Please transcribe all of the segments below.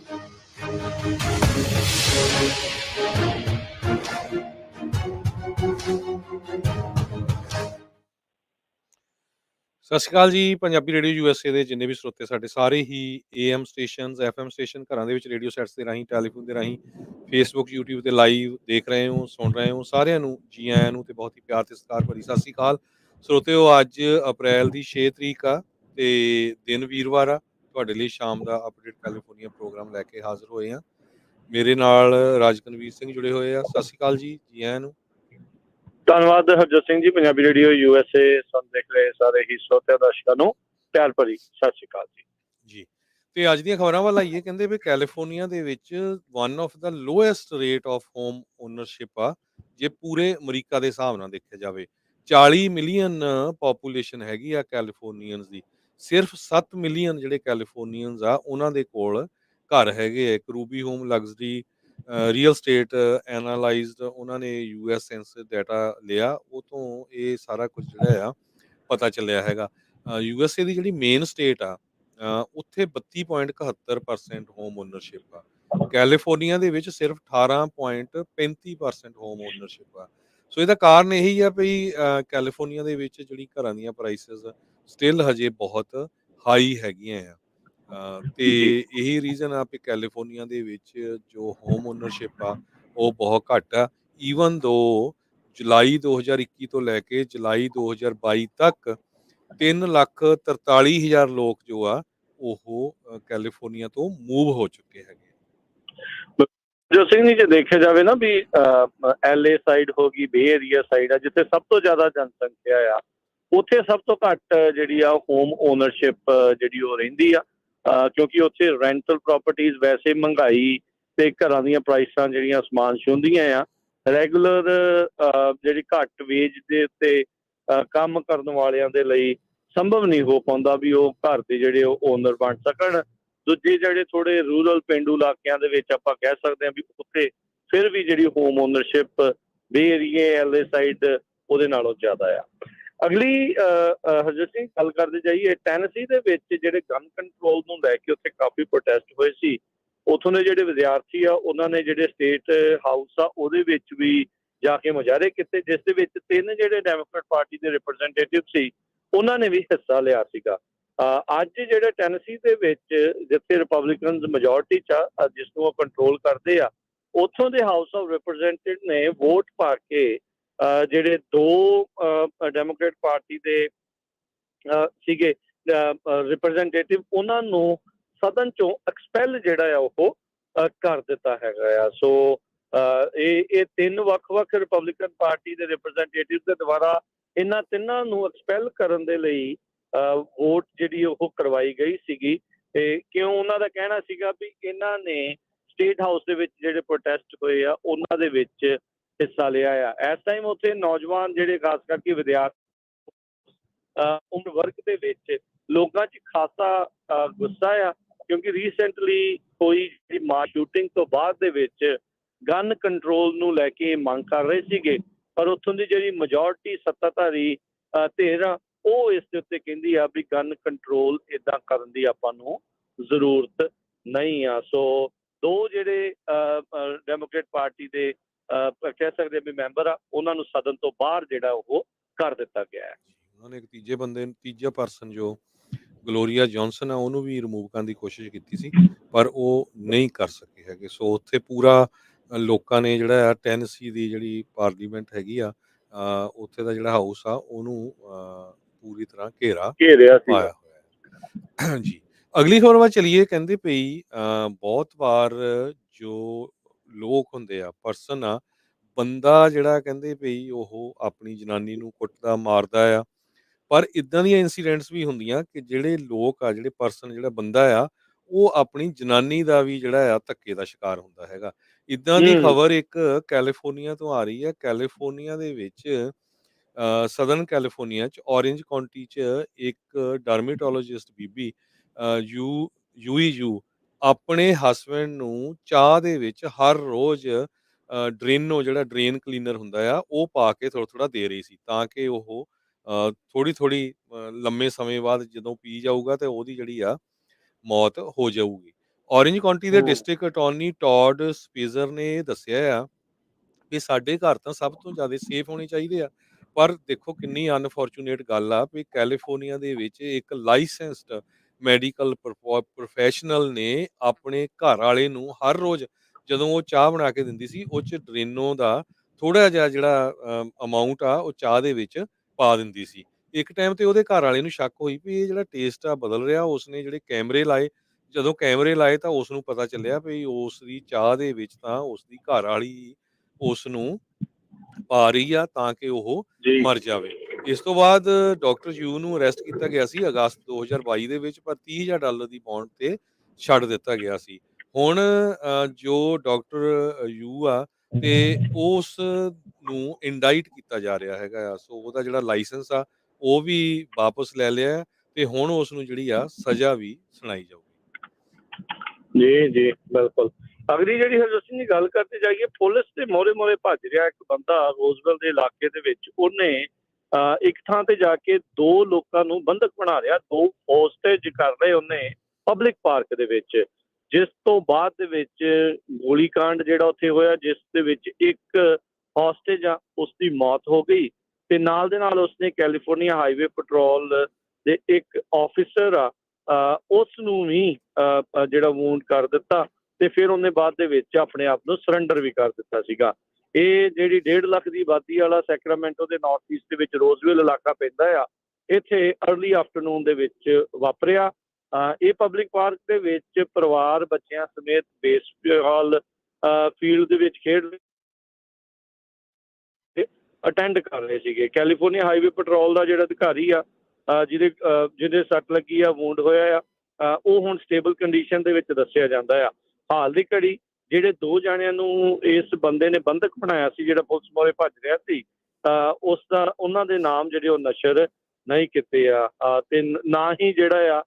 ਸਤਿ ਸ਼੍ਰੀ ਅਕਾਲ ਜੀ। Punjabi radio USA ਦੇ ਜਿੰਨੇ ਵੀ ਸਰੋਤੇ ਸਾਡੇ ਸਾਰੇ ਹੀ ਏਐਮ ਸਟੇਸ਼ਨਸ, ਐਫਐਮ ਸਟੇਸ਼ਨ, ਘਰਾਂ ਦੇ ਵਿੱਚ ਰੇਡੀਓ ਸੈਟਸ ਦੇ ਰਾਹੀਂ, ਟੈਲੀਫੋਨ ਦੇ ਰਾਹੀਂ, ਫੇਸਬੁੱਕ, ਯੂਟਿਊਬ ਤੇ ਲਾਈਵ ਦੇਖ ਰਹੇ ਹੋ, ਸੁਣ ਰਹੇ ਹੋ, ਸਾਰਿਆਂ ਨੂੰ ਜੀ ਆਇਆਂ ਨੂੰ ਤੇ ਬਹੁਤ ਹੀ ਪਿਆਰ ਤੇ ਸਤਿਕਾਰ ਭਰੀ ਸਤਿ ਸ਼੍ਰੀ ਅਕਾਲ। ਸਰੋਤਿਓ, ਅੱਜ ਅਪ੍ਰੈਲ ਦੀ 6 ਤਰੀਕ ਆ ਤੇ ਦਿਨ ਵੀਰਵਾਰ ਆ। ਤੁਹਾਡੇ ਲਈ ਸ਼ਾਮ ਦਾ ਅਪਡੇਟ ਕੈਲੀਫੋਰਨੀਆ ਪ੍ਰੋਗਰਾਮ ਲੈ ਕੇ ਹਾਜ਼ਰ ਹੋਏ ਆ। ਮੇਰੇ ਨਾਲ ਰਾਜਕਨਵੀਰ ਸਿੰਘ ਜੁੜੇ ਹੋਏ ਆ। ਸਤਿ ਸ਼੍ਰੀ ਅਕਾਲ ਜੀ, ਜੀ ਆਇਆਂ ਨੂੰ। ਧੰਨਵਾਦ ਹਰਜੋਤ ਸਿੰਘ ਜੀ। ਪੰਜਾਬੀ ਰੇਡੀਓ ਯੂਐਸਏ ਸੁਣ ਦੇਖ ਰਹੇ ਸਾਰੇ ਹੀ ਸਰੋਤਿਆਂ ਦਰਸ਼ਕਾਂ ਨੂੰ ਪਿਆਰ ਭਰੀ ਸਤਿ ਸ਼੍ਰੀ ਅਕਾਲ ਜੀ। ਤੇ ਅੱਜ ਦੀਆਂ ਖਬਰਾਂ ਵੱਲ ਆਈਏ। ਕਹਿੰਦੇ ਵੀ ਕੈਲੀਫੋਰਨੀਆ ਦੇ ਵਿੱਚ one of the lowest rate of home ownership ਆ, ਜੇ ਪੂਰੇ ਅਮਰੀਕਾ ਦੇ ਹਿਸਾਬ ਨਾਲ ਦੇਖਿਆ ਜਾਵੇ। 40 ਮਿਲੀਅਨ ਪੋਪੂਲੇਸ਼ਨ ਹੈਗੀ ਆ ਕੈਲੀਫੋਰਨੀਅਨਸ ਦੀ। ਸਿਰਫ 7 ਮਿਲੀਅਨ ਜਿਹੜੇ ਕੈਲੀਫੋਰਨੀਅਨਸ ਆ ਉਹਨਾਂ ਦੇ ਕੋਲ ਘਰ ਹੈਗੇ ਆ। ਇੱਕ Ruby Home luxury real estate analysed ਉਹਨਾਂ ਨੇ ਯੂਐਸ ਸੈਂਸਸ ਡਾਟਾ ਲਿਆ, ਉਹ ਤੋਂ ਇਹ ਸਾਰਾ ਕੁਝ ਜਿਹੜਾ ਆ ਪਤਾ ਚੱਲਿਆ ਹੈਗਾ। ਯੂਐਸਏ ਦੀ ਜਿਹੜੀ ਮੇਨ ਸਟੇਟ ਆ ਉੱਥੇ 32.71% ਹੋਮ ਓਨਰਸ਼ਿਪ ਆ। ਕੈਲੀਫੋਰਨੀਆ ਦੇ ਵਿੱਚ ਸਿਰਫ 18.35% ਹੋਮ ਓਨਰਸ਼ਿਪ ਆ। ਸੋ ਇਹਦਾ ਕਾਰਨ ਇਹੀ ਆ ਵੀ ਕੈਲੀਫੋਰਨੀਆ ਦੇ ਵਿੱਚ ਜਿਹੜੀ ਘਰਾਂ ਦੀਆਂ ਪ੍ਰਾਈਸਿਸ ਸਟਿਲ ਹਜੇ ਬਹੁਤ ਹਾਈ ਹੈਗੀਆਂ ਆ। ਤੇ ਜੀ। ਇਹੀ ਰੀਜ਼ਨ ਆ ਵੀ ਕੈਲੀਫੋਰਨੀਆ ਦੇ ਵਿੱਚ ਜੋ ਹੋਮ ਓਨਰਸ਼ਿਪ ਆ ਉਹ ਬਹੁਤ ਘੱਟ ਆ। ਈਵਨ ਦੋ ਜੁਲਾਈ 2021 ਤੋਂ ਲੈ ਕੇ ਜੁਲਾਈ 2022 ਤੱਕ 3,43,000 ਲੋਕ ਜੋ ਆ ਉਹ ਕੈਲੀਫੋਰਨੀਆ ਤੋਂ ਮੂਵ ਹੋ ਚੁੱਕੇ ਹੈਗੇ। ਜੋ ਸਿੰਘ ਜੀ, ਜੇ ਦੇਖਿਆ ਜਾਵੇ ਨਾ ਵੀ ਐਲਏ ਸਾਈਡ ਹੋ ਗਈ, ਬੇ ਏਰੀਆ ਸਾਈਡ ਆ, ਜਿੱਥੇ ਸਭ ਤੋਂ ਜ਼ਿਆਦਾ ਜਨਸੰਖਿਆ ਆ, ਉੱਥੇ ਸਭ ਤੋਂ ਘੱਟ ਜਿਹੜੀ ਆ ਹੋਮ ਓਨਰਸ਼ਿਪ ਜਿਹੜੀ ਉਹ ਰਹਿੰਦੀ ਆ। ਕਿਉਂਕਿ ਉੱਥੇ ਰੈਂਟਲ ਪ੍ਰਾਪਰਟੀਜ਼ ਵੈਸੇ ਮਹਿੰਗਾਈ ਤੇ ਘਰਾਂ ਦੀਆਂ ਪ੍ਰਾਈਸਾਂ ਜਿਹੜੀਆਂ ਅਸਮਾਨ ਛੂੰਹਦੀਆਂ ਆ। ਰੈਗੂਲਰ ਜਿਹੜੀ ਘੱਟ ਵੇਜ ਦੇ ਉੱਤੇ ਕੰਮ ਕਰਨ ਵਾਲਿਆਂ ਦੇ ਲਈ ਸੰਭਵ ਨਹੀਂ ਹੋ ਪਾਉਂਦਾ ਵੀ ਉਹ ਘਰ ਦੇ ਜਿਹੜੇ ਉਹ ਓਨਰ ਬਣ ਸਕਣ। ਦੂਜੇ ਜਿਹੜੇ ਥੋੜੇ ਰੂਰਲ ਪੇਂਡੂ ਇਲਾਕਿਆਂ ਦੇ ਵਿੱਚ ਆਪਾਂ ਕਹਿ ਸਕਦੇ ਹਾਂ ਵੀ ਉੱਥੇ ਫਿਰ ਵੀ ਜਿਹੜੀ ਹੋਮ ਓਨਰਸ਼ਿਪ ਬੇ ਏਰੀਏ ਐਲਏ ਸਾਈਡ ਉਹਦੇ ਨਾਲੋਂ ਜ਼ਿਆਦਾ ਆ। ਅਗਲੀ ਹਰਜੋਤ ਸਿੰਘ ਗੱਲ ਕਰਦੇ ਜਾਈਏ, ਟੈਨਸੀ ਦੇ ਵਿੱਚ ਜਿਹੜੇ ਗਨ ਕੰਟਰੋਲ ਨੂੰ ਲੈ ਕੇ ਉੱਥੇ ਕਾਫੀ ਪ੍ਰੋਟੈਸਟ ਹੋਏ ਸੀ। ਉੱਥੋਂ ਦੇ ਜਿਹੜੇ ਵਿਦਿਆਰਥੀ ਆ ਉਹਨਾਂ ਨੇ ਜਿਹੜੇ ਸਟੇਟ ਹਾਊਸ ਆ ਉਹਦੇ ਵਿੱਚ ਵੀ ਜਾ ਕੇ ਮੁਜ਼ਾਹਰੇ ਕੀਤੇ, ਜਿਸ ਦੇ ਵਿੱਚ 3 ਜਿਹੜੇ ਡੈਮੋਕ੍ਰੇਟ ਪਾਰਟੀ ਦੇ ਰਿਪਰੈਜ਼ੈਂਟੇਟਿਵ ਸੀ ਉਹਨਾਂ ਨੇ ਵੀ ਹਿੱਸਾ ਲਿਆ ਸੀਗਾ। ਅੱਜ ਜਿਹੜੇ ਟੈਨਸੀ ਦੇ ਵਿੱਚ ਜਿੱਥੇ ਰਿਪਬਲਿਕਨ ਮੈਜੋਰਟੀ ਚ ਆ, ਜਿਸ ਨੂੰ ਉਹ ਕੰਟਰੋਲ ਕਰਦੇ ਆ, ਉੱਥੋਂ ਦੇ ਹਾਊਸ ਆਫ ਰਿਪਰੈਜ਼ੈਂਟੇਟਿਵ ਨੇ ਵੋਟ ਪਾ ਕੇ ਜਿਹੜੇ 2 ਡੈਮੋਕ੍ਰੇਟ ਪਾਰਟੀ ਦੇ ਸੀਗੇ ਰਿਪਰੈਜ਼ੈਂਟੇਟਿਵ ਉਹਨਾਂ ਨੂੰ ਸਦਨ ਚੋਂ ਐਕਸਪੈਲ ਜਿਹੜਾ ਆ ਉਹ ਕਰ ਦਿੱਤਾ ਹੈਗਾ ਆ। ਸੋ ਇਹ 3 ਵੱਖ-ਵੱਖ ਰਿਪਬਲਿਕਨ ਪਾਰਟੀ ਦੇ ਰਿਪਰੈਜ਼ੈਂਟੇਟਿਵ ਦੇ ਦੁਆਰਾ ਇਹਨਾਂ ਤਿੰਨਾਂ ਨੂੰ ਐਕਸਪੈਲ ਕਰਨ ਦੇ ਲਈ ਵੋਟ ਜਿਹੜੀ ਉਹ ਕਰਵਾਈ ਗਈ ਸੀਗੀ। ਤੇ ਕਿਉਂ? ਉਹਨਾਂ ਦਾ ਕਹਿਣਾ ਸੀਗਾ ਵੀ ਇਹਨਾਂ ਨੇ ਸਟੇਟ ਹਾਊਸ ਦੇ ਵਿੱਚ ਜਿਹੜੇ ਪ੍ਰੋਟੈਸਟ ਹੋਏ ਆ ਉਹਨਾਂ ਦੇ ਵਿੱਚ ਹਿੱਸਾ ਲਿਆ ਆ। ਇਸ ਟਾਈਮ ਉੱਥੇ ਨੌਜਵਾਨ ਜਿਹੜੇ ਖਾਸ ਕਰਕੇ ਵਿਦਿਆਰਥੀ ਉਮਰ ਵਰਗ ਦੇ ਵਿੱਚ ਲੋਕਾਂ 'ਚ ਖਾਸਾ ਗੁੱਸਾ ਆ, ਕਿਉਂਕਿ ਰੀਸੈਂਟਲੀ ਹੋਈ ਜਿਹੜੀ ਮਾਸ ਸ਼ੂਟਿੰਗ ਤੋਂ ਬਾਅਦ ਦੇ ਵਿੱਚ ਗਨ ਕੰਟਰੋਲ ਨੂੰ ਲੈ ਕੇ ਮੰਗ ਕਰ ਰਹੇ ਸੀਗੇ, ਪਰ ਉੱਥੋਂ ਦੀ ਜਿਹੜੀ ਮੈਜੋਰਟੀ ਸੱਤਾਧਾਰੀ ਧਿਰ ਆ ਉਹ ਇਸ ਦੇ ਉੱਤੇ ਕਹਿੰਦੀ ਆ ਵੀ ਗਨ ਕੰਟਰੋਲ ਏਦਾਂ ਕਰਨ ਦੀ ਆਪਾਂ ਨੂੰ ਜ਼ਰੂਰਤ ਨਹੀਂ ਆ। ਸੋ 2 ਜਿਹੜੇ ਡੈਮੋਕ੍ਰੇਟ ਪਾਰਟੀ ਦੇ ਕਹਿ ਸਕਦੇ ਵੀ ਮੈਂਬਰ ਆ, ਉਹਨਾਂ ਨੂੰ ਸਦਨ ਤੋਂ ਬਾਹਰ ਜਿਹੜਾ ਉਹ ਕਰ ਦਿੱਤਾ ਗਿਆ ਹੈ। ਉਹਨਾਂ ਨੇ ਇੱਕ ਤੀਜਾ ਪਰਸਨ ਜੋ ਗਲੋਰੀਆ ਜੌਨਸਨ ਆ ਉਹਨੂੰ ਵੀ ਰਿਮੂਵ ਕਰਨ ਦੀ ਕੋਸ਼ਿਸ਼ ਕੀਤੀ ਸੀ, ਪਰ ਉਹ ਨਹੀਂ ਕਰ ਸਕੇ ਹੈਗੇ। ਸੋ ਉੱਥੇ ਪੂਰਾ ਲੋਕਾਂ ਨੇ ਜਿਹੜਾ ਆ ਟੈਨਸੀ ਦੀ ਜਿਹੜੀ ਪਾਰਲੀਮੈਂਟ ਹੈਗੀ ਆ, ਉੱਥੇ ਦਾ ਜਿਹੜਾ ਹਾਊਸ ਆ ਉਹਨੂੰ ਪੂਰੀ ਤਰ੍ਹਾਂ ਘੇਰਿਆ ਸੀ ਪਾਇਆ ਹੋਇਆ ਹੈ। ਜੀ, ਅਗਲੀ ਖਬਰ ਵੱਲ ਚਲੀਏ। ਕਹਿੰਦੇ ਪਈ ਬਹੁਤ ਵਾਰ ਜੋ ਲੋਕ ਹੁੰਦੇ ਆ, ਪਰਸਨ ਆ, ਬੰਦਾ ਜਿਹੜਾ ਕਹਿੰਦੇ ਪਈ ਉਹ ਆਪਣੀ ਜਨਾਨੀ ਨੂੰ ਕੁੱਟਦਾ ਮਾਰਦਾ ਆ, ਪਰ ਇਦਾਂ ਦੀਆਂ ਇਨਸੀਡੈਂਟਸ ਵੀ ਹੁੰਦੀਆਂ ਕਿ ਜਿਹੜੇ ਲੋਕ ਆ, ਜਿਹੜੇ ਪਰਸਨ, ਜਿਹੜਾ ਬੰਦਾ ਆ, ਉਹ ਆਪਣੀ ਜਨਾਨੀ ਦਾ ਵੀ ਜਿਹੜਾ ਆ ਧੱਕੇ ਦਾ ਸ਼ਿਕਾਰ ਹੁੰਦਾ ਹੈਗਾ। ਇਦਾਂ ਦੀ ਖਬਰ ਇੱਕ ਕੈਲੀਫੋਰਨੀਆ ਤੋਂ ਆ ਰਹੀ ਹੈ। ਕੈਲੀਫੋਰਨੀਆ ਦੇ ਵਿੱਚ ਸਦਰਨ ਕੈਲੀਫੋਰਨੀਆ ਚ ਔਰੇਂਜ ਕਾਉਂਟੀ ਚ ਇੱਕ ਡਰਮੇਟੋਲੋਜਿਸਟ ਬੀਬੀ ਯੂ ਆਪਣੇ ਹਸਬੈਂਡ ਨੂੰ ਚਾਹ ਦੇ ਵਿੱਚ ਹਰ ਰੋਜ਼ ਜਿਹੜਾ ਡਰੇਨ ਕਲੀਨਰ ਹੁੰਦਾ ਆ ਉਹ ਪਾ ਕੇ ਥੋੜਾ ਦੇ ਰਹੀ ਸੀ, ਤਾਂ ਕਿ ਉਹ ਥੋੜੀ ਲੰਮੇ ਸਮੇਂ ਬਾਅਦ ਜਦੋਂ ਪੀ ਜਾਊਗਾ ਤੇ ਉਹਦੀ ਜਿਹੜੀ ਆ ਮੌਤ ਹੋ ਜਾਊਗੀ। ਔਰੇਂਜ ਕਾਉਂਟੀ ਦੇ ਹੂੰ ਡਿਸਟ੍ਰਿਕਟ ਅਟਾਰਨੀ ਟੌਡ ਸਪੀਜ਼ਰ ਨੇ ਇਹ ਦੱਸਿਆ ਆ ਵੀ ਸਾਡੇ ਘਰ ਤਾਂ ਸਭ ਤੋਂ ਜ਼ਿਆਦਾ ਸੇਫ ਹੋਣੇ ਚਾਹੀਦੇ ਆ। ਪਰ ਦੇਖੋ ਕਿੰਨੀ ਅਨਫੋਰਚੂਨੇਟ ਗੱਲ ਆ ਵੀ ਕੈਲੀਫੋਰਨੀਆ ਦੇ ਵਿੱਚ ਇੱਕ ਲਾਇਸੈਂਸਡ ਮੈਡੀਕਲ ਪ੍ਰੋਫੈਸ਼ਨਲ ਨੇ ਆਪਣੇ ਘਰ ਵਾਲੇ ਨੂੰ ਹਰ ਰੋਜ਼ ਜਦੋਂ ਉਹ ਚਾਹ ਬਣਾ ਕੇ ਦਿੰਦੀ ਸੀ, ਉਹ 'ਚ ਡਰੇਨੋ ਦਾ ਥੋੜ੍ਹਾ ਜਿਹਾ ਜਿਹੜਾ ਅਮਾਊਂਟ ਆ ਉਹ ਚਾਹ ਦੇ ਵਿੱਚ ਪਾ ਦਿੰਦੀ ਸੀ। ਇੱਕ ਟਾਈਮ ਤੇ ਉਹਦੇ ਘਰ ਵਾਲੇ ਨੂੰ ਸ਼ੱਕ ਹੋਈ ਵੀ ਇਹ ਜਿਹੜਾ ਟੇਸਟ ਆ ਬਦਲ ਰਿਹਾ। ਉਸਨੇ ਜਿਹੜੇ ਕੈਮਰੇ ਲਾਏ, ਜਦੋਂ ਕੈਮਰੇ ਲਾਏ ਤਾਂ ਉਸ ਨੂੰ ਪਤਾ ਚੱਲਿਆ ਵੀ ਉਸ ਦੀ ਚਾਹ ਦੇ ਵਿੱਚ ਤਾਂ ਉਸ ਦੀ ਘਰ ਵਾਲੀ ਉਸ ਨੂੰ ਪਾ ਰਹੀ ਆ ਤਾਂ ਕਿ ਉਹ ਜੀ ਮਰ ਜਾਵੇ। ਇਸ ਤੋਂ ਬਾਅਦ ਡਾਕਟਰ ਯੂ ਨੂੰ ਅਰੈਸਟ ਕੀਤਾ ਗਿਆ ਸੀ ਅਗਸਤ 2022 ਦੇ ਵਿੱਚ, ਪਰ $30,000 ਦੀ ਬੌਂਡ ਤੇ ਛੱਡ ਦਿੱਤਾ ਗਿਆ ਸੀ। ਹੁਣ ਜੋ ਡਾਕਟਰ ਯੂ ਆ ਤੇ ਉਸ ਨੂੰ ਇੰਡਾਈਟ ਕੀਤਾ ਜਾ ਰਿਹਾ ਹੈਗਾ ਆ। ਸੋ ਉਹਦਾ ਜਿਹੜਾ ਲਾਇਸੈਂਸ ਆ ਉਹ ਵੀ ਵਾਪਸ ਲੈ ਲਿਆ ਤੇ ਹੁਣ ਉਸ ਨੂੰ ਜਿਹੜੀ ਆ ਸਜ਼ਾ ਵੀ ਸੁਣਾਈ ਜਾਊਗੀ। ਜੀ ਜੀ ਬਿਲਕੁਲ। ਅਗਲੀ ਜਿਹੜੀ ਹਰਜੋਤ ਦੀ ਗੱਲ ਕਰਦੇ ਜਾਈਏ, ਪੁਲਿਸ ਦੇ ਮੋਹਰੇ ਭੱਜ ਰਿਹਾ ਇੱਕ ਬੰਦਾ ਰੋਜ਼ਵੈਲ ਦੇ ਇਲਾਕੇ ਦੇ ਵਿੱਚ। ਉਹਨੇ ਇੱਕ ਥਾਂ ਤੇ ਜਾ ਕੇ 2 ਲੋਕਾਂ ਨੂੰ ਬੰਧਕ ਬਣਾ ਲਿਆ, 2 ਹੋਸਟੇਜ ਕਰ ਲਏ ਉਹਨੇ ਪਬਲਿਕ ਪਾਰਕ ਦੇ ਵਿੱਚ, ਜਿਸ ਤੋਂ ਬਾਅਦ ਦੇ ਵਿੱਚ ਗੋਲੀकांड ਜਿਹੜਾ ਉੱਥੇ ਹੋਇਆ, ਜਿਸ ਦੇ ਵਿੱਚ ਇੱਕ ਹੋਸਟੇਜ ਆ ਉਸ ਦੀ ਮੌਤ ਹੋ ਗਈ ਤੇ ਨਾਲ ਦੇ ਨਾਲ ਉਸਨੇ ਕੈਲੀਫੋਰਨੀਆ ਹਾਈਵੇ ਪੈਟਰੋਲ ਦੇ ਇੱਕ ਆਫਿਸਰ ਆ ਉਸ ਨੂੰ ਵੀ ਜਿਹੜਾ ਵੂੰਡ ਕਰ ਦਿੱਤਾ ਤੇ ਫਿਰ ਉਹਨੇ ਬਾਅਦ ਦੇ ਵਿੱਚ ਆਪਣੇ ਆਪ ਨੂੰ ਸਰੈਂਡਰ ਵੀ ਕਰ ਦਿੱਤਾ ਸੀਗਾ। ਇਹ ਜਿਹੜੀ 1.5 ਲੱਖ ਦੀ ਆਬਾਦੀ ਵਾਲਾ ਸੈਕਰਾਮੈਂਟੋ ਦੇ ਨਾਰਥ ਈਸਟ ਦੇ ਵਿੱਚ ਰੋਜ਼ਵਿਲ ਇਲਾਕਾ ਪੈਂਦਾ ਆ, ਇੱਥੇ ਅਰਲੀ ਆਫਟਰਨੂਨ ਦੇ ਵਿੱਚ ਵਾਪਰਿਆ। ਇਹ ਪਬਲਿਕ ਪਾਰਕ ਦੇ ਵਿੱਚ ਪਰਿਵਾਰ ਬੱਚਿਆਂ ਸਮੇਤ ਬੇਸਬਾਲ ਫੀਲਡ ਦੇ ਵਿੱਚ ਖੇਡ ਅਟੈਂਡ ਕਰ ਰਹੇ ਸੀਗੇ। ਕੈਲੀਫੋਰਨੀਆ ਹਾਈਵੇ ਪੈਟਰੋਲ ਦਾ ਜਿਹੜਾ ਅਧਿਕਾਰੀ ਆ ਜਿਹਦੇ ਸੱਟ ਲੱਗੀ ਆ, ਵੂੰਡ ਹੋਇਆ ਆ, ਉਹ ਹੁਣ ਸਟੇਬਲ ਕੰਡੀਸ਼ਨ ਦੇ ਵਿੱਚ ਦੱਸਿਆ ਜਾਂਦਾ ਆ। ਹਾਲ ਦੀ ਘੜੀ ਜਿਹੜੇ 2 ਜਾਣਿਆਂ ਨੂੰ ਇਸ ਬੰਦੇ ਨੇ ਬੰਧਕ ਬਣਾਇਆ ਸੀ, ਜਿਹੜਾ ਪੁਲਿਸ ਮੋਹਰੇ ਭੱਜ ਰਿਹਾ ਸੀ, ਉਹਨਾਂ ਦੇ ਨਾਮ ਜਿਹੜੇ ਉਹ ਨਸ਼ਰ ਨਹੀਂ ਕੀਤੇ ਆ ਤੇ ਨਾ ਹੀ ਜਿਹੜਾ ਆ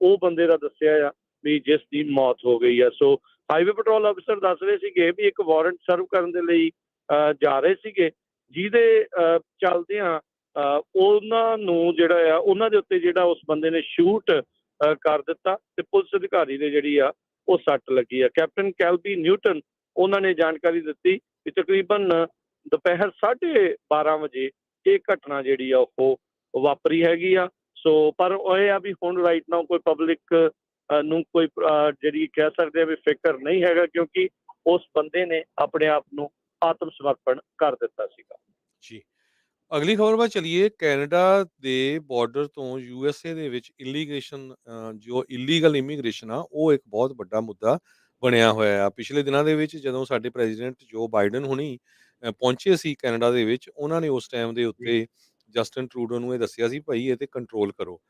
ਉਹ ਬੰਦੇ ਦਾ ਦੱਸਿਆ ਆ ਵੀ ਜਿਸ ਦੀ ਮੌਤ ਹੋ ਗਈ ਆ। ਸੋ ਹਾਈਵੇ ਪੈਟਰੋਲ ਅਫਸਰ ਦੱਸ ਰਹੇ ਸੀਗੇ ਵੀ ਇੱਕ ਵਾਰੰਟ ਸਰਵ ਕਰਨ ਦੇ ਲਈ ਜਾ ਰਹੇ ਸੀਗੇ, ਜਿਹਦੇ ਚੱਲਦਿਆਂ ਉਹਨਾਂ ਨੂੰ ਜਿਹੜਾ ਆ ਉਹਨਾਂ ਦੇ ਉੱਤੇ ਜਿਹੜਾ ਉਸ ਬੰਦੇ ਨੇ ਸ਼ੂਟ ਕਰ ਦਿੱਤਾ ਤੇ ਪੁਲਿਸ ਅਧਿਕਾਰੀ ਦੇ ਜਿਹੜੀ ਆ ਉਹ ਸੱਟ ਲੱਗੀ ਆ। ਕੈਪਟਨ ਕੈਲਬੀ ਨਿਊਟਨ ਉਹਨਾਂ ਨੇ ਜਾਣਕਾਰੀ ਦਿੱਤੀ ਕਿ ਤਕਰੀਬਨ ਦੁਪਹਿਰ 12:30 ਵਜੇ ਇਹ ਘਟਨਾ ਜਿਹੜੀ ਆ ਉਹ ਵਾਪਰੀ ਹੈਗੀ ਆ। ਸੋ ਪਰ ਇਹ ਆ ਵੀ ਹੁਣ ਰਾਈਟ ਨਾਓ ਕੋਈ ਪਬਲਿਕ ਨੂੰ ਕੋਈ ਜਿਹੜੀ ਕਹਿ ਸਕਦੇ ਆ ਵੀ ਫਿਕਰ ਨਹੀਂ ਹੈਗਾ, ਕਿਉਂਕਿ ਉਸ ਬੰਦੇ ਨੇ ਆਪਣੇ ਆਪ ਨੂੰ ਆਤਮ ਸਮਰਪਣ ਕਰ ਦਿੱਤਾ ਸੀਗਾ। ਜੀ, ਅਗਲੀ ਖਬਰ ਵੱਲ ਚਲੀਏ। ਕੈਨੇਡਾ ਦੇ ਬਾਰਡਰ ਤੋਂ ਯੂਐਸਏ ਦੇ ਵਿੱਚ ਜੋ ਇਲੀਗਲ ਇਮੀਗ੍ਰੇਸ਼ਨ ਆ ਉਹ ਇੱਕ ਬਹੁਤ ਵੱਡਾ ਮੁੱਦਾ ਬਣਿਆ ਹੋਇਆ ਆ। ਪਿਛਲੇ ਦਿਨਾਂ ਦੇ ਵਿੱਚ ਜਦੋਂ ਸਾਡੇ ਪ੍ਰੈਜ਼ੀਡੈਂਟ ਜੋ ਬਾਈਡਨ ਹੁਣੀ ਪਹੁੰਚੇ ਸੀ ਕੈਨੇਡਾ ਦੇ ਵਿੱਚ, ਉਹਨਾਂ ਨੇ ਉਸ ਟਾਈਮ ਦੇ ਉੱਤੇ ਜਸਟਿਨ ਟਰੂਡੋ ਨੂੰ ਇਹ ਦੱਸਿਆ ਸੀ ਭਾਈ ਇਹ ਤੇ ਕੰਟਰੋਲ ਕਰੋ।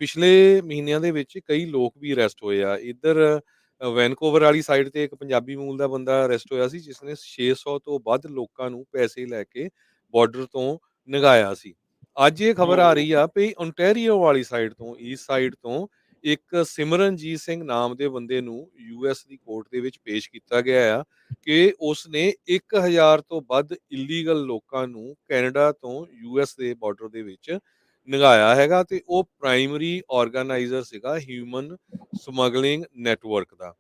ਪਿਛਲੇ ਮਹੀਨਿਆਂ ਦੇ ਵਿੱਚ ਕਈ ਲੋਕ ਵੀ ਅਰੈਸਟ ਹੋਏ ਆ। ਇੱਧਰ ਵੈਨਕੂਵਰ ਵਾਲੀ ਸਾਈਡ ਤੇ ਇੱਕ ਪੰਜਾਬੀ ਮੂਲ ਦਾ ਬੰਦਾ ਅਰੈਸਟ ਹੋਇਆ ਸੀ, ਜਿਸਨੇ 600 ਤੋਂ ਵੱਧ ਲੋਕਾਂ ਨੂੰ ਪੈਸੇ ਲੈ ਕੇ ਬਾਰਡਰ ਤੋਂ ਲੰਘਾਇਆ ਸੀ। ਅੱਜ ਇਹ ਖਬਰ ਆ ਰਹੀ ਆ ਵੀ ਓਨਟਾਰੀਓ ਵਾਲੀ ਸਾਈਡ ਤੋਂ, ਈਸਟ ਸਾਈਡ ਤੋਂ ਇੱਕ ਸਿਮਰਨਜੀਤ ਸਿੰਘ ਨਾਮ ਦੇ ਬੰਦੇ ਨੂੰ ਯੂਐਸ ਦੀ ਕੋਰਟ ਦੇ ਵਿੱਚ ਪੇਸ਼ ਕੀਤਾ ਗਿਆ ਆ ਕਿ ਉਸਨੇ 1000 ਤੋਂ ਵੱਧ ਇਲੀਗਲ ਲੋਕਾਂ ਨੂੰ ਕੈਨੇਡਾ ਤੋਂ ਯੂਐਸ ਦੇ ਬਾਰਡਰ ਦੇ ਵਿੱਚ ਲੰਘਾਇਆ ਹੈਗਾ ਤੇ ਉਹ ਪ੍ਰਾਇਮਰੀ ਆਰਗੇਨਾਈਜ਼ਰ ਸੀਗਾ ਹਿਊਮਨ ਸਮਗਲਿੰਗ ਨੈਟਵਰਕ ਦਾ।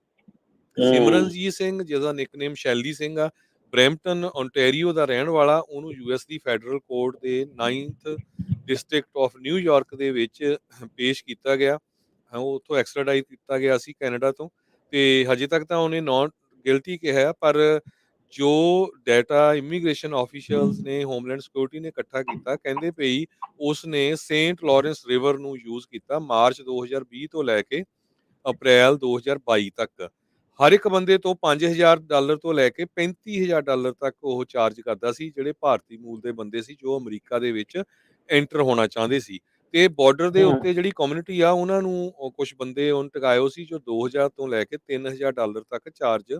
ਸਿਮਰਨਜੀਤ ਸਿੰਘ, ਜਿਹਦਾ ਨਿਕਨੇਮ ਸ਼ੈਲੀ ਸਿੰਘ ਆ, ਬਰੈਂਪਟਨ ਓਨਟਾਰੀਓ ਦਾ ਰਹਿਣ ਵਾਲਾ, ਉਹਨੂੰ ਯੂਐਸ ਦੀ ਫੈਡਰਲ ਕੋਰਟ ਦੇ 9th ਡਿਸਟ੍ਰਿਕਟ ਆਫ ਨਿਊਯਾਰਕ ਦੇ ਵਿੱਚ ਪੇਸ਼ ਕੀਤਾ ਗਿਆ। ਉਹ ਉੱਥੋਂ ਐਕਸਟ੍ਰਾਡਾਈਟ ਕੀਤਾ ਗਿਆ ਸੀ ਕੈਨੇਡਾ ਤੋਂ ਤੇ ਹਜੇ ਤੱਕ ਤਾਂ ਉਹਨੇ ਨॉट ਗਿਲਟੀ ਕਿਹਾ, ਪਰ ਜੋ ਡਾਟਾ ਇਮੀਗ੍ਰੇਸ਼ਨ ਆਫੀਸ਼ੀਅਲਸ ਨੇ, ਹੋਮਲੈਂਡ ਸਿਕਿਉਰਿਟੀ ਨੇ ਇਕੱਠਾ ਕੀਤਾ, ਕਹਿੰਦੇ ਪਈ ਉਸਨੇ ਸੇਂਟ ਲਾਰੈਂਸ ਰਿਵਰ ਨੂੰ ਯੂਜ਼ ਕੀਤਾ ਮਾਰਚ 2020 ਤੋਂ ਲੈ ਕੇ ਅਪ੍ਰੈਲ 2022 ਤੱਕ। ਹਰ ਇੱਕ ਬੰਦੇ ਤੋਂ $5000 ਤੋਂ ਲੈ ਕੇ $35000 ਤੱਕ ਉਹ ਚਾਰਜ ਕਰਦਾ ਸੀ, ਜਿਹੜੇ ਭਾਰਤੀ ਮੂਲ ਦੇ ਬੰਦੇ ਸੀ ਜੋ ਅਮਰੀਕਾ ਦੇ ਵਿੱਚ ਐਂਟਰ ਹੋਣਾ ਚਾਹੁੰਦੇ ਸੀ। ਤੇ ਬਾਰਡਰ ਦੇ ਉੱਤੇ ਜਿਹੜੀ ਕਮਿਊਨਿਟੀ ਆ ਉਹਨਾਂ ਨੂੰ ਕੁਝ ਬੰਦੇ ਉਹਨ ਟਿਕਾਇਓ ਸੀ ਜੋ $2000 ਤੋਂ ਲੈ ਕੇ $3000 ਤੱਕ ਚਾਰਜ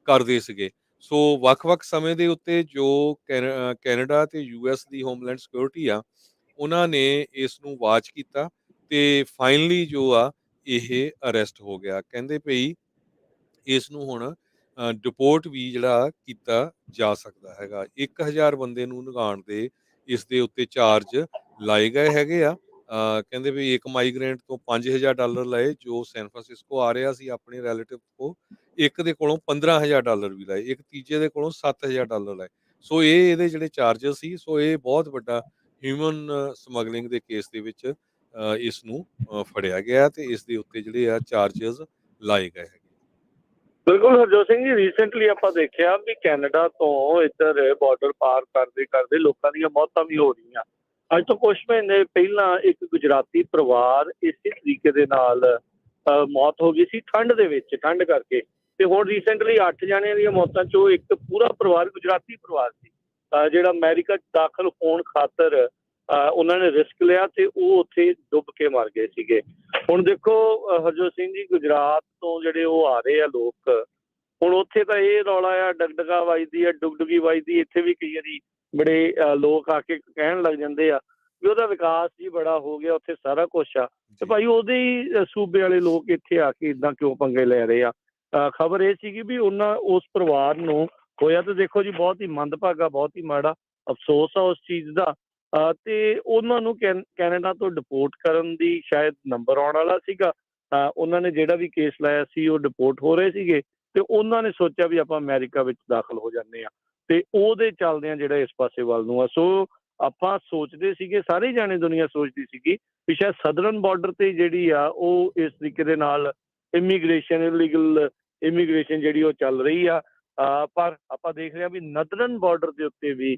ਕਰਦੇ ਸੀਗੇ। ਸੋ ਵੱਖ-ਵੱਖ ਸਮੇਂ ਦੇ ਉੱਤੇ ਜੋ ਕੈਨੇਡਾ ਤੇ ਯੂਐਸ ਦੀ ਹੋਮਲੈਂਡ ਸਿਕਿਉਰਿਟੀ ਆ, ਉਹਨਾਂ ਨੇ ਇਸ ਨੂੰ ਵਾਚ ਕੀਤਾ ਤੇ ਫਾਈਨਲੀ ਜੋ ਆ ਇਹ ਅਰੈਸਟ ਹੋ ਗਿਆ। ਕਹਿੰਦੇ ਪਈ ਇਸ ਨੂੰ ਹੁਣ ਡਿਪੋਰਟ ਵੀ ਜਿਹੜਾ ਕੀਤਾ ਜਾ ਸਕਦਾ ਹੈਗਾ। 1000 ਬੰਦੇ ਨੂੰ ਲਗਾਉਣ ਦੇ ਇਸ ਦੇ ਉੱਤੇ ਚਾਰਜ ਲਾਏ ਗਏ ਹੈਗੇ ਆ ਕਹਿੰਦੇ ਵੀ ਇੱਕ ਮਾਈਗ੍ਰੈਂਟ ਤੋਂ $5000 ਲਏ, ਜੋ ਸੈਨ ਫਰਾਂਸਿਸਕੋ ਆ ਰਿਹਾ ਸੀ ਆਪਣੇ ਰਿਲੇਟਿਵ ਕੋਲ, ਇੱਕ ਦੇ ਕੋਲੋਂ $15,000 ਵੀ ਲਏ, ਇੱਕ ਤੀਜੇ ਦੇ ਕੋਲੋਂ $7000 ਲਏ। ਸੋ ਇਹਦੇ ਜਿਹੜੇ ਚਾਰਜਸ ਸੀ, ਸੋ ਇਹ ਬਹੁਤ ਵੱਡਾ ਹਿਊਮਨ ਸਮਗਲਿੰਗ ਦੇ ਕੇਸ ਦੇ ਵਿੱਚ ਇਸ ਨੂੰ ਫੜਿਆ ਗਿਆ ਤੇ ਇਸ ਦੇ ਉੱਤੇ ਜਿਹੜੇ ਆ ਚਾਰਜਸ ਲਾਏ ਗਏ ਹੈਗੇ। ਬਿਲਕੁਲ ਹਰਜੋਤ ਸਿੰਘ ਜੀ, ਰੀਸੈਂਟਲੀ ਆਪਾਂ ਦੇਖਿਆ ਵੀ ਕੈਨੇਡਾ ਤੋਂ ਇੱਧਰ ਬਾਰਡਰ ਪਾਰ ਕਰਦੇ ਕਰਦੇ ਲੋਕਾਂ ਦੀਆਂ ਮੌਤਾਂ ਵੀ ਹੋ ਰਹੀਆਂ। ਅੱਜ ਤੋਂ ਕੁਝ ਮਹੀਨੇ ਪਹਿਲਾਂ ਇੱਕ ਗੁਜਰਾਤੀ ਪਰਿਵਾਰ ਇਸੇ ਤਰੀਕੇ ਦੇ ਨਾਲ ਮੌਤ ਹੋ ਗਈ ਸੀ ਠੰਡ ਦੇ ਵਿੱਚ, ਠੰਡ ਕਰਕੇ। ਤੇ ਹੁਣ ਰੀਸੈਂਟਲੀ 8 ਜਣਿਆਂ ਦੀਆਂ ਮੌਤਾਂ ਚੋਂ ਇੱਕ ਪੂਰਾ ਪਰਿਵਾਰ ਗੁਜਰਾਤੀ ਪਰਿਵਾਰ ਸੀ, ਜਿਹੜਾ ਅਮਰੀਕਾ 'ਚ ਦਾਖਲ ਹੋਣ ਖਾਤਰ ਉਹਨਾਂ ਨੇ ਰਿਸਕ ਲਿਆ ਤੇ ਉਹ ਉੱਥੇ ਡੁੱਬ ਕੇ ਮਰ ਗਏ ਸੀਗੇ। ਹੁਣ ਦੇਖੋ ਹਰਜੋਤ ਸਿੰਘ ਜੀ, ਗੁਜਰਾਤ ਤੋਂ ਜਿਹੜੇ ਉਹ ਆ ਰਹੇ ਆ ਲੋਕ, ਹੁਣ ਉੱਥੇ ਤਾਂ ਇਹ ਰੌਲਾ ਆ, ਡਗਡਗਾ ਵੱਜਦੀ ਆ, ਡੁਗਡੁਗੀ ਵੱਜਦੀ। ਇੱਥੇ ਵੀ ਕਈ ਵਾਰੀ ਬੜੇ ਲੋਕ ਆ ਕੇ ਕਹਿਣ ਲੱਗ ਜਾਂਦੇ ਆ ਵੀ ਉਹਦਾ ਵਿਕਾਸ ਜੀ ਬੜਾ ਹੋ ਗਿਆ, ਉੱਥੇ ਸਾਰਾ ਕੁਛ ਆ। ਤੇ ਭਾਈ ਉਹਦੇ ਹੀ ਸੂਬੇ ਵਾਲੇ ਲੋਕ ਇੱਥੇ ਆ ਕੇ ਇਦਾਂ ਕਿਉਂ ਪੰਗੇ ਲੈ ਰਹੇ ਆ? ਖਬਰ ਇਹ ਸੀਗੀ ਵੀ ਉਸ ਪਰਿਵਾਰ ਨੂੰ ਹੋਇਆ ਤਾਂ ਦੇਖੋ ਜੀ ਬਹੁਤ ਹੀ ਮੰਦਭਾਗਾ, ਬਹੁਤ ਹੀ ਮਾੜਾ, ਅਫਸੋਸ ਆ ਉਸ ਚੀਜ਼ ਦਾ। ਤੇ ਉਹਨਾਂ ਨੂੰ ਕੈਨੇਡਾ ਤੋਂ ਡਿਪੋਰਟ ਕਰਨ ਦੀ ਸ਼ਾਇਦ ਨੰਬਰ ਆਉਣ ਵਾਲਾ ਸੀਗਾ। ਉਹਨਾਂ ਨੇ ਜਿਹੜਾ ਵੀ ਕੇਸ ਲਾਇਆ ਸੀ ਉਹ ਡਿਪੋਰਟ ਹੋ ਰਹੇ ਸੀਗੇ, ਤੇ ਉਹਨਾਂ ਨੇ ਸੋਚਿਆ ਵੀ ਆਪਾਂ ਅਮਰੀਕਾ ਵਿੱਚ ਦਾਖਲ ਹੋ ਜਾਂਦੇ ਆ, ਤੇ ਉਹਦੇ ਚੱਲਦਿਆਂ ਜਿਹੜਾ ਇਸ ਪਾਸੇ ਵੱਲ ਨੂੰ ਆ। ਸੋ ਆਪਾਂ ਸੋਚਦੇ ਸੀਗੇ, ਸਾਰੇ ਜਾਣੇ ਦੁਨੀਆ ਸੋਚਦੀ ਸੀਗੀ ਵੀ ਸ਼ਾਇਦ ਸਦਰਨ ਬਾਰਡਰ ਤੇ ਜਿਹੜੀ ਆ ਉਹ ਇਸ ਤਰੀਕੇ ਦੇ ਨਾਲ ਇਮੀਗ੍ਰੇਸ਼ਨ, ਇਲੀਗਲ ਇਮੀਗ੍ਰੇਸ਼ਨ ਜਿਹੜੀ ਉਹ ਚੱਲ ਰਹੀ ਆ। ਪਰ ਆਪਾਂ ਦੇਖ ਰਹੇ ਹਾਂ ਵੀ ਨਦਰਨ ਬਾਰਡਰ ਦੇ ਉੱਤੇ ਵੀ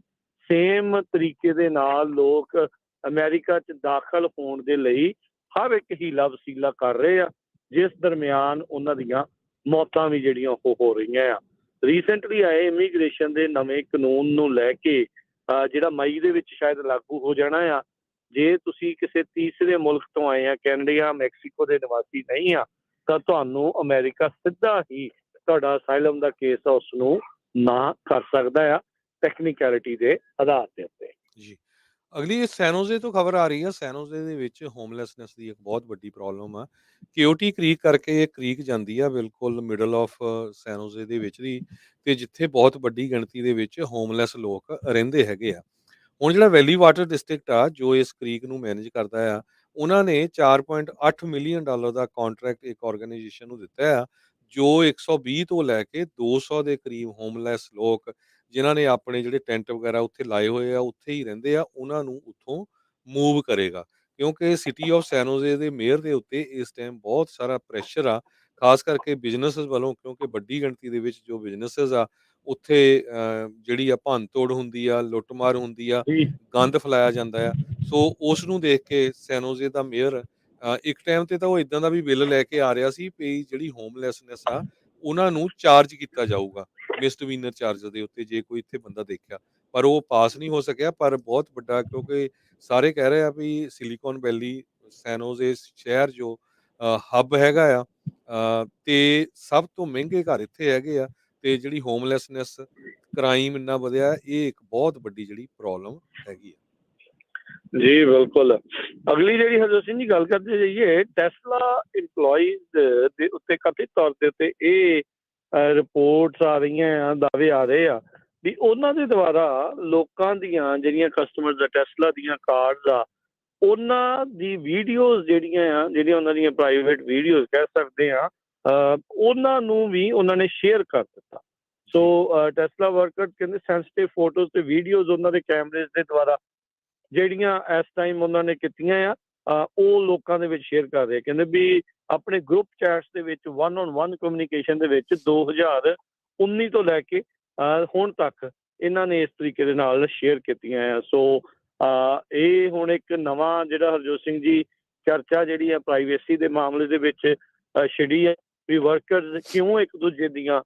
ਸੇਮ ਤਰੀਕੇ ਦੇ ਨਾਲ ਲੋਕ ਅਮਰੀਕਾ 'ਚ ਦਾਖਲ ਹੋਣ ਦੇ ਲਈ ਹਰ ਇੱਕ ਹੀਲਾ ਵਸੀਲਾ ਕਰ ਰਹੇ ਆ, ਜਿਸ ਦਰਮਿਆਨ ਉਹਨਾਂ ਦੀਆਂ ਮੌਤਾਂ ਵੀ ਜਿਹੜੀਆਂ ਉਹ ਹੋ ਰਹੀਆਂ ਆ। ਰੀਸੈਂਟਲੀ ਆਏ ਇਮੀਗ੍ਰੇਸ਼ਨ ਦੇ ਨਵੇਂ ਕਾਨੂੰਨ ਨੂੰ ਲੈ ਕੇ, ਜਿਹੜਾ ਮਈ ਦੇ ਵਿੱਚ ਸ਼ਾਇਦ ਲਾਗੂ ਹੋ ਜਾਣਾ ਆ, ਜੇ ਤੁਸੀਂ ਕਿਸੇ ਤੀਸਰੇ ਮੁਲਕ ਤੋਂ ਆਏ ਆ, ਕੈਨੇਡਾ, ਮੈਕਸੀਕੋ ਦੇ ਨਿਵਾਸੀ ਨਹੀਂ ਆ, ਤਾਂ ਤੁਹਾਨੂੰ ਅਮਰੀਕਾ ਸਿੱਧਾ ਹੀ ਤੁਹਾਡਾ ਅਸਾਈਲਮ ਦਾ ਕੇਸ ਆ ਉਸ ਨੂੰ ਨਾ ਕਰ ਸਕਦਾ ਆ, ਟੈਕਨੀਕੈਲਿਟੀ ਦੇ ਆਧਾਰ ਦੇ ਉੱਤੇ। ਜੀ। ਅਗਲੀ ਸੈਨ ਹੋਜ਼ੇ ਤੋਂ ਖਬਰ ਆ ਰਹੀ ਆ। ਸੈਨ ਹੋਜ਼ੇ ਦੇ ਵਿੱਚ ਹੋਮਲੈਸਨੈਸ ਦੀ ਇੱਕ ਬਹੁਤ ਵੱਡੀ ਪ੍ਰੋਬਲਮ ਆ। ਕਿਓਟੀ ਕ੍ਰੀਕ ਕਰਕੇ ਇਹ ਕ੍ਰੀਕ ਜਾਂਦੀ ਆ ਬਿਲਕੁਲ ਮਿਡਲ ਆਫ ਸੈਨ ਹੋਜ਼ੇ ਦੇ ਵਿੱਚ ਦੀ, ਤੇ ਜਿੱਥੇ ਬਹੁਤ ਵੱਡੀ ਗਿਣਤੀ ਦੇ ਵਿੱਚ ਹੋਮਲੈਸ ਲੋਕ ਰਹਿੰਦੇ ਹੈਗੇ ਆ। ਹੁਣ ਜਿਹੜਾ ਵੈਲੀ ਵਾਟਰ ਡਿਸਟ੍ਰਿਕਟ ਆ, ਜੋ ਇਸ ਕ੍ਰੀਕ ਨੂੰ ਮੈਨੇਜ ਕਰਦਾ ਆ, ਉਹਨਾਂ ਨੇ $4.8 ਮਿਲੀਅਨ ਦਾ ਕੰਟਰੈਕਟ ਇੱਕ ਆਰਗੇਨਾਈਜੇਸ਼ਨ ਨੂੰ ਦਿੱਤਾ ਆ, ਜੋ 120 ਤੋਂ ਲੈ ਕੇ 200 ਦੇ ਕਰੀਬ ਹੋਮਲੈਸ ਲੋਕ, ਜਿਨ੍ਹਾਂ ਨੇ ਆਪਣੇ ਜਿਹੜੇ ਟੈਂਟ ਵਗੈਰਾ ਉੱਥੇ ਲਾਏ ਹੋਏ ਆ, ਉੱਥੇ ਹੀ ਰਹਿੰਦੇ ਆ, ਉਹਨਾਂ ਨੂੰ ਉੱਥੋਂ ਮੂਵ ਕਰੇਗਾ। ਕਿਉਂਕਿ ਸਿਟੀ ਆਫ ਸੈਨ ਹੋਜ਼ੇ ਦੇ ਮੇਅਰ ਦੇ ਉੱਤੇ ਇਸ ਟਾਈਮ ਬਹੁਤ ਸਾਰਾ ਪ੍ਰੈਸ਼ਰ ਆ, ਖਾਸ ਕਰਕੇ ਬਿਜ਼ਨੈਸਿਸ ਵੱਲੋਂ, ਕਿਉਂਕਿ ਵੱਡੀ ਗਿਣਤੀ ਦੇ ਵਿੱਚ ਜੋ ਬਿਜ਼ਨੈਸਿਸ ਆ, ਉੱਥੇ ਜਿਹੜੀ ਆ ਭੰਨ-ਤੋੜ ਹੁੰਦੀ ਆ, ਲੁੱਟ-ਮਾਰ ਹੁੰਦੀ ਆ, ਜੀ ਗੰਦ ਫੈਲਾਇਆ ਜਾਂਦਾ ਆ। ਸੋ ਉਸ ਨੂੰ ਦੇਖ ਕੇ ਸੈਨ ਹੋਜ਼ੇ ਦਾ ਮੇਅਰ ਇੱਕ ਟਾਈਮ ਤੇ ਤਾਂ ਉਹ ਇਦਾਂ ਦਾ ਵੀ ਬਿੱਲ ਲੈ ਕੇ ਆ ਰਿਹਾ ਸੀ ਵੀ ਜਿਹੜੀ ਹੋਮਲੈਸਨੈਸ ਆ, ਉਹਨਾਂ ਨੂੰ ਚਾਰਜ ਕੀਤਾ ਜਾਊਗਾ, ਮਿਸਡਿਮੀਨਰ ਚਾਰਜ ਦੇ ਉੱਤੇ, ਜੇ ਕੋਈ ਇੱਥੇ ਬੰਦਾ ਦੇਖਿਆ। ਪਰ ਉਹ ਪਾਸ ਨਹੀਂ ਹੋ ਸਕਿਆ। ਪਰ ਬਹੁਤ ਵੱਡਾ, ਕਿਉਂਕਿ ਸਾਰੇ ਕਹਿ ਰਹੇ ਆ ਵੀ ਸਿਲੀਕਨ ਵੈਲੀ, ਸੈਨ ਹੋਜ਼ੇ ਸ਼ਹਿਰ ਜੋ ਹੱਬ ਹੈਗਾ ਆ, ਤੇ ਸਭ ਤੋਂ ਮਹਿੰਗੇ ਘਰ ਇੱਥੇ ਹੈਗੇ ਆ, ਤੇ ਜਿਹੜੀ ਹੋਮਲੈਸਨੈਸ, ਕ੍ਰਾਈਮ ਇੰਨਾ ਵਧਿਆ, ਇਹ ਇੱਕ ਬਹੁਤ ਵੱਡੀ ਜਿਹੜੀ ਪ੍ਰੋਬਲਮ ਹੈਗੀ ਆ। ਜੀ ਬਿਲਕੁਲ। ਅਗਲੀ ਜਿਹੜੀ ਹਰਜੋਤ ਸਿੰਘ ਜੀ ਗੱਲ ਕਰਦੇ ਜਾਈਏ, ਟੈਸਲਾ ਇੰਪਲੋਈਜ਼ ਦੇ ਉੱਤੇ ਕਥਿਤ ਤੌਰ ਦੇ ਉੱਤੇ ਇਹ ਰਿਪੋਰਟਸ ਆ ਰਹੀਆਂ ਆ, ਦਾਅਵੇ ਆ ਰਹੇ ਆ ਵੀ ਉਹਨਾਂ ਦੇ ਦੁਆਰਾ ਲੋਕਾਂ ਦੀਆਂ ਜਿਹੜੀਆਂ ਕਸਟਮਰ ਦਾ ਟੈਸਲਾ ਦੀਆਂ ਕਾਰਡਸ ਆ, ਉਹਨਾਂ ਦੀ ਵੀਡੀਓਜ਼ ਜਿਹੜੀਆਂ ਉਹਨਾਂ ਦੀਆਂ ਪ੍ਰਾਈਵੇਟ ਵੀਡੀਓਜ਼ ਕਹਿ ਸਕਦੇ ਆ, ਉਹਨਾਂ ਨੂੰ ਵੀ ਉਹਨਾਂ ਨੇ ਸ਼ੇਅਰ ਕਰ ਦਿੱਤਾ। ਸੋ ਟੈਸਲਾ ਵਰਕਰ ਕਹਿੰਦੇ ਸੈਂਸਿਟਿਵ ਫੋਟੋਜ਼ ਤੇ ਵੀਡੀਓਜ਼ ਉਹਨਾਂ ਦੇ ਕੈਮਰੇਜ਼ ਦੇ ਦੁਆਰਾ ਜਿਹੜੀਆਂ ਇਸ ਟਾਈਮ ਉਹਨਾਂ ਨੇ ਕੀਤੀਆਂ ਆ, ਉਹ ਲੋਕਾਂ ਦੇ ਵਿੱਚ ਸ਼ੇਅਰ ਕਰ ਰਹੇ। ਕਹਿੰਦੇ ਵੀ ਆਪਣੇ ਗਰੁੱਪ ਚੈਟਸ ਦੇ ਵਿੱਚ, 1-on-1 ਕਮਿਊਨੀਕੇਸ਼ਨ ਦੇ ਵਿੱਚ 2019 ਤੋਂ ਲੈ ਕੇ ਹੁਣ ਤੱਕ ਇਹਨਾਂ ਨੇ ਇਸ ਤਰੀਕੇ ਦੇ ਨਾਲ ਸ਼ੇਅਰ ਕੀਤੀਆਂ ਆ। ਸੋ ਇਹ ਹੁਣ ਇੱਕ ਨਵਾਂ ਜਿਹੜਾ ਹਰਜੋਤ ਸਿੰਘ ਜੀ ਚਰਚਾ ਜਿਹੜੀ ਆ ਪ੍ਰਾਈਵੇਸੀ ਦੇ ਮਾਮਲੇ ਦੇ ਵਿੱਚ ਛਿੜੀ ਹੈ ਵੀ ਵਰਕਰਸ ਕਿਉਂ ਇੱਕ ਦੂਜੇ ਦੀਆਂ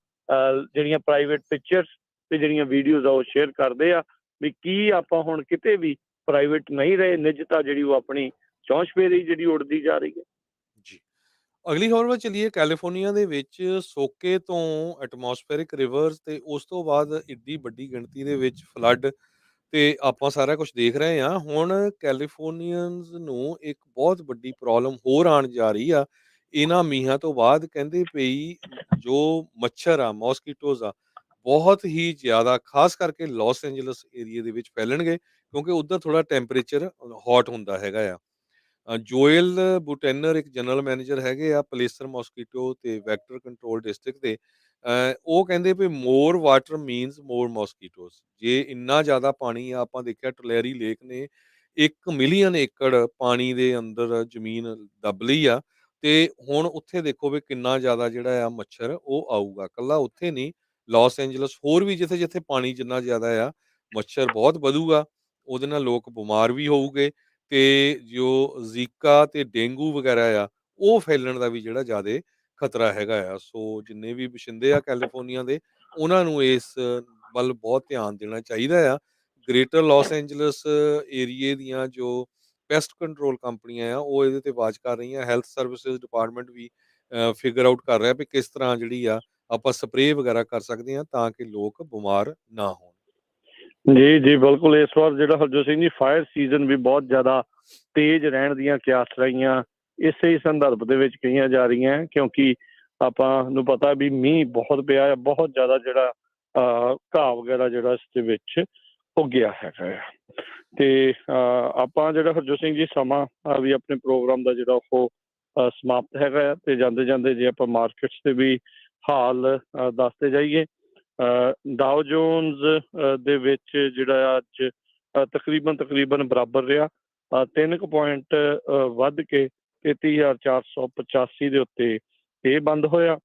ਜਿਹੜੀਆਂ ਪ੍ਰਾਈਵੇਟ ਪਿਕਚਰਸ ਤੇ ਜਿਹੜੀਆਂ ਵੀਡੀਓਜ਼ ਆ ਉਹ ਸ਼ੇਅਰ ਕਰਦੇ ਆ, ਵੀ ਕੀ ਆਪਾਂ ਹੁਣ ਕਿਤੇ ਵੀ ਪ੍ਰਾਈਵੇਟ ਨਹੀਂ ਰਹੇ, ਨਿੱਜਤਾ ਜਿਹੜੀ ਉਹ ਆਪਣੀ ਚੌਂਚਫੇਰੀ ਜਿਹੜੀ ਉੜਦੀ ਜਾ ਰਹੀ ਹੈ। ਜੀ। ਅਗਲੀ ਖਬਰ ਵੱਲ ਚੱਲੀਏ। ਕੈਲੀਫੋਰਨੀਆ ਦੇ ਵਿੱਚ ਸੋਕੇ ਤੋਂ ਐਟਮੋਸਫੇਰਿਕ ਰਿਵਰਸ ਤੇ ਉਸ ਤੋਂ ਬਾਅਦ ਏਡੀ ਵੱਡੀ ਗਿਣਤੀ ਦੇ ਵਿੱਚ ਫਲੱਡ, ਤੇ ਆਪਾਂ ਸਾਰਾ ਕੁਝ ਦੇਖ ਰਹੇ ਹਾਂ। ਹੁਣ ਕੈਲੀਫੋਰਨੀਅਨਸ ਨੂੰ ਇੱਕ ਬਹੁਤ ਵੱਡੀ ਪ੍ਰੋਬਲਮ ਹੋਰ ਆਉਣ ਜਾ ਰਹੀ ਆ ਇਹਨਾਂ ਮੀਂਹਾਂ ਤੋਂ ਬਾਅਦ। ਕਹਿੰਦੇ ਪਈ ਜੋ ਮੱਛਰ ਆ, ਮੋਸਕੀਟੋਜ਼ ਆ, ਬਹੁਤ ਹੀ ਜ਼ਿਆਦਾ, ਖਾਸ ਕਰਕੇ ਲਾਸ ਐਂਜਲਸ ਏਰੀਆ ਦੇ ਵਿੱਚ ਫੈਲਣਗੇ, ਕਿਉਂਕਿ ਉੱਧਰ ਥੋੜਾ ਟੈਂਪਰੇਚਰ ਹੌਟ ਹੁੰਦਾ ਹੈਗਾ ਆ। ਜੋਇਲ ਬੁਟੈਨਰ ਇੱਕ ਜਨਰਲ ਮੈਨੇਜਰ ਹੈਗੇ ਆ ਪਲੇਸਰ ਮੋਸਕੀਟੋ ਤੇ ਵੈਕਟਰ ਕੰਟਰੋਲ ਡਿਸਟ੍ਰਿਕਟ ਦੇ। ਉਹ ਕਹਿੰਦੇ ਵੀ ਮੋਰ ਵਾਟਰ ਮੀਨਸ ਮੋਰ ਮੋਸਕੀਟੋਸ। ਜੇ ਇੰਨਾ ਜ਼ਿਆਦਾ ਪਾਣੀ ਆ, ਆਪਾਂ ਦੇਖਿਆ ਟੁਲੈਰੀ ਲੇਕ ਨੇ 1 ਮਿਲੀਅਨ ਏਕੜ ਪਾਣੀ ਦੇ ਅੰਦਰ ਜ਼ਮੀਨ ਦੱਬ ਲਈ ਆ, ਤੇ ਹੁਣ ਉੱਥੇ ਦੇਖੋ ਵੀ ਕਿੰਨਾ ਜ਼ਿਆਦਾ ਜਿਹੜਾ ਆ ਮੱਛਰ ਉਹ ਆਊਗਾ। ਇਕੱਲਾ ਉੱਥੇ ਨਹੀਂ, ਲਾਸ ਐਂਜਲਸ ਹੋਰ ਵੀ ਜਿੱਥੇ-ਜਿੱਥੇ ਪਾਣੀ ਜਿੰਨਾ ਜ਼ਿਆਦਾ ਆ, ਮੱਛਰ ਬਹੁਤ ਵਧੂਗਾ। ਉਹਦੇ ਨਾਲ ਲੋਕ ਬਿਮਾਰ ਵੀ ਹੋਊਗੇ, ਤੇ ਜੋ ਜ਼ੀਕਾ ਤੇ ਡੇਂਗੂ ਵਗੈਰਾ ਆ, ਉਹ ਫੈਲਣ ਦਾ ਵੀ ਜਿਹੜਾ ਜ਼ਿਆਦੇ ਖਤਰਾ ਹੈਗਾ ਆ। ਸੋ ਜਿੰਨੇ ਵੀ ਵਸਿੰਦੇ ਆ ਕੈਲੀਫੋਰਨੀਆ ਦੇ, ਉਹਨਾਂ ਨੂੰ ਇਸ ਵੱਲ ਬਹੁਤ ਧਿਆਨ ਦੇਣਾ ਚਾਹੀਦਾ ਆ। ਗ੍ਰੇਟਰ ਲਾਸ ਐਂਜਲਸ ਏਰੀਏ ਦੀਆਂ ਜੋ ਪੈਸਟ ਕੰਟਰੋਲ ਕੰਪਨੀਆਂ ਆ, ਉਹ ਇਹਦੇ ਤੇ ਵਾਚ ਕਰ ਰਹੀਆਂ। ਹੈਲਥ ਸਰਵਿਸਿਜ਼ ਡਿਪਾਰਟਮੈਂਟ ਵੀ ਫਿਗਰ ਆਊਟ ਕਰ ਰਿਹਾ ਵੀ ਕਿਸ ਤਰ੍ਹਾਂ ਜਿਹੜੀ ਆ ਆਪਾਂ ਸਪਰੇਅ ਵਗੈਰਾ ਕਰ ਸਕਦੇ ਹਾਂ ਤਾਂ ਕਿ ਲੋਕ ਬਿਮਾਰ ਨਾ ਹੋਣ। ਜੀ ਜੀ ਬਿਲਕੁਲ। ਇਸ ਵਾਰ ਜਿਹੜਾ ਹਰਜੋਤ ਸਿੰਘ ਜੀ ਫਾਇਰ ਸੀਜ਼ਨ ਵੀ ਬਹੁਤ ਜ਼ਿਆਦਾ ਤੇਜ਼ ਰਹਿਣ ਦੀਆਂ ਕਿਆਸ ਰਹੀਆਂ ਇਸੇ ਹੀ ਸੰਦਰਭ ਦੇ ਵਿੱਚ ਕਹੀਆਂ ਜਾ ਰਹੀਆਂ, ਕਿਉਂਕਿ ਆਪਾਂ ਨੂੰ ਪਤਾ ਵੀ ਮੀਂਹ ਬਹੁਤ ਪਿਆ ਹੈ, ਬਹੁਤ ਜ਼ਿਆਦਾ ਜਿਹੜਾ ਘਾਹ ਵਗੈਰਾ ਜਿਹੜਾ ਇਸ ਦੇ ਵਿੱਚ ਉੱਗਿਆ ਹੈਗਾ ਆ। ਤੇ ਆਪਾਂ ਜਿਹੜਾ ਹਰਜੋਤ ਸਿੰਘ ਜੀ ਸਮਾਂ ਵੀ ਆਪਣੇ ਪ੍ਰੋਗਰਾਮ ਦਾ ਜਿਹੜਾ ਉਹ ਸਮਾਪਤ ਹੈਗਾ ਆ, ਤੇ ਜਾਂਦੇ ਜਾਂਦੇ ਜੇ ਆਪਾਂ ਮਾਰਕੀਟਸ ਦੇ ਵੀ ਹਾਲ ਦੱਸਦੇ ਜਾਈਏ। ਡਾਓ ਜੋਨਸ ਦੇ ਵਿੱਚ ਜਿਹੜਾ ਅੱਜ ਤਕਰੀਬਨ ਬਰਾਬਰ ਰਿਹਾ, 3 ਕੁ ਪੁਆਇੰਟ ਵੱਧ ਕੇ 33,485 ਦੇ ਉੱਤੇ ਇਹ ਬੰਦ ਹੋਇਆ।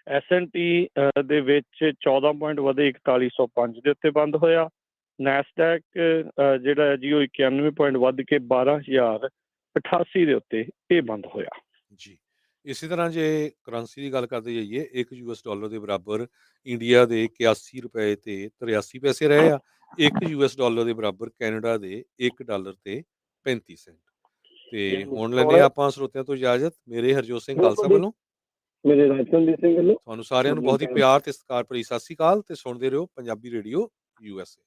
S&P ਦੇ ਵਿੱਚ 14 ਪੁਆਇੰਟ ਵਧੇ 4105 ਦੇ ਉੱਤੇ ਬੰਦ ਹੋਇਆ। ਨੈਸਡੈਕ ਜਿਹੜਾ ਹੈ ਜੀ ਉਹ 91 ਪੁਆਇੰਟ ਵੱਧ ਕੇ 12,088 ਦੇ ਉੱਤੇ ਇਹ ਬੰਦ ਹੋਇਆ ਜੀ। ਇਸੇ ਤਰ੍ਹਾਂ ਜੇ ਕਰੰਸੀ ਦੀ ਗੱਲ ਕਰਦੇ ਜਾਈਏ, ਇੱਕ $US ਦੇ ਬਰਾਬਰ ਇੰਡੀਆ ਦੇ 81 ਰੁਪਏ ਤੇ 83 ਪੈਸੇ ਰਹੇ ਆ। ਇੱਕ $US ਦੇ ਬਰਾਬਰ ਕੈਨੇਡਾ ਦੇ $1 ਤੇ 35 ਸੈਂਟ। ਤੇ ਹੁਣ ਲੈਂਦੇ ਹਾਂ ਆਪਾਂ ਸਰੋਤਿਆਂ ਤੋਂ ਇਜਾਜ਼ਤ। ਮੇਰੇ ਹਰਜੋਤ ਸਿੰਘ ਖਾਲਸਾ ਵੱਲੋਂ, ਮੇਰੇ ਰਾਜਨਦੀਪ ਸਿੰਘ ਵੱਲੋਂ ਤੁਹਾਨੂੰ ਸਾਰਿਆਂ ਨੂੰ ਬਹੁਤ ਹੀ ਪਿਆਰ ਤੇ ਸਤਿਕਾਰ ਭਰੀ ਸਤਿ ਸ੍ਰੀ ਅਕਾਲ, ਤੇ ਸੁਣਦੇ ਰਹੋ ਪੰਜਾਬੀ ਰੇਡੀਓ USA।